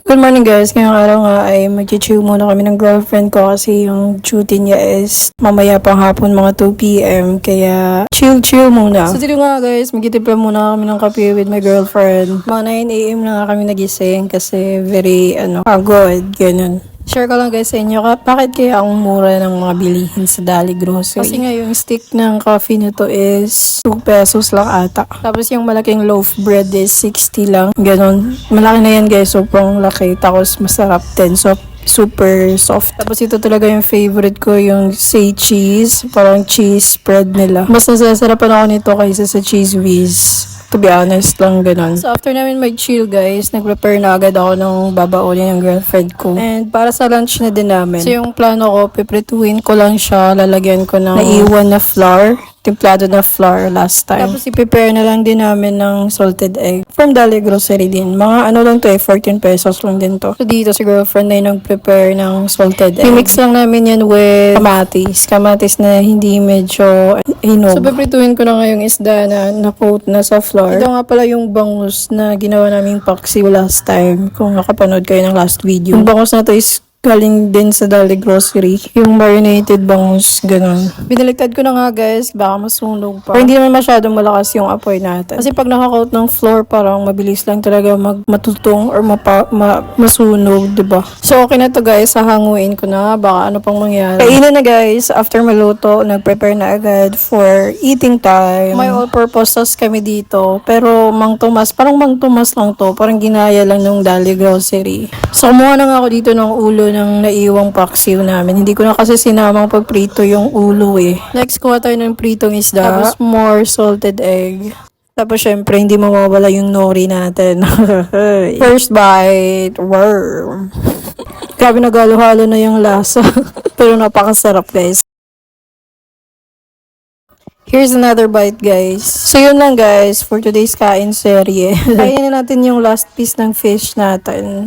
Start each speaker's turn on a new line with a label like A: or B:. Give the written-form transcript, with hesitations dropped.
A: Good morning guys, ngayong araw nga ay mag-chill muna kami ng girlfriend ko kasi yung duty niya is mamaya pang hapon mga 2 p.m. Kaya chill muna. So dito nga guys, magtitimpla muna kami ng kape with my girlfriend. Mga 9 a.m. na nga kami nagising kasi very pagod, ganun. Share ko lang guys sa inyo, bakit kaya ang mura ng mga bilihin sa Dali Grocery? Kasi nga yung stick ng coffee nito is 2 pesos lang ata. Tapos yung malaking loaf bread is 60 lang. Ganon. Malaki na yan guys, sobrang laki. Tapos masarap din. So, super soft. Tapos ito talaga yung favorite ko, yung say cheese. Parang cheese spread nila. Mas nasasarapan ako nito kaysa sa cheese whiz. To be honest lang, ganun. So, after namin mag-chill, guys, nag-prepare na agad ako ng babaulin ng girlfriend ko. And para sa lunch na din namin. So, yung plano ko, piprituin ko lang siya, lalagyan ko ng naiwan na flour. Templado na flour last time. Tapos, i-prepare na lang din namin ng salted egg. From Dali Grocery din. Mga lang to 14 pesos lang din to. So, dito si girlfriend na yung nag-prepare ng salted egg. I-mix lang namin yan with kamatis. Kamatis na hindi medyo hinog. So, piprituin ko na ngayong isda na na-coat na sa flour. Ito nga pala yung bangus na ginawa naming paksiw last time. Kung nakapanood kayo ng last video. Yung bangus na to is galing din sa Dali Grocery. Yung marinated bangus, ganun. Binaligtad ko na nga guys, baka masunog pa. Pero hindi naman masyadong malakas yung apoy natin. Kasi pag nakakoat ng floor, parang mabilis lang talaga matutong or masunog, diba? So okay na to guys, hahanguin ko na, baka ano pang mangyari. Kainin na guys, after maluto, nag-prepare na agad for eating time. May all-purpose sauce kami dito, pero parang Mang Tomas lang to, parang ginaya lang nung Dali Grocery. So kumuha na nga ako dito ng ulo ng naiwang paksiw namin. Hindi ko na kasi sinamang pagprito yung ulo eh. Next, kuha tayo ng pritong isda. Tapos more salted egg. Tapos syempre, hindi mawawala yung nori natin. First bite. Worm. Grabe, nagalo-halo na yung lasa. Pero napakasarap guys. Here's another bite guys. So yun lang guys for today's kain serye. Kainin na natin yung last piece ng fish natin.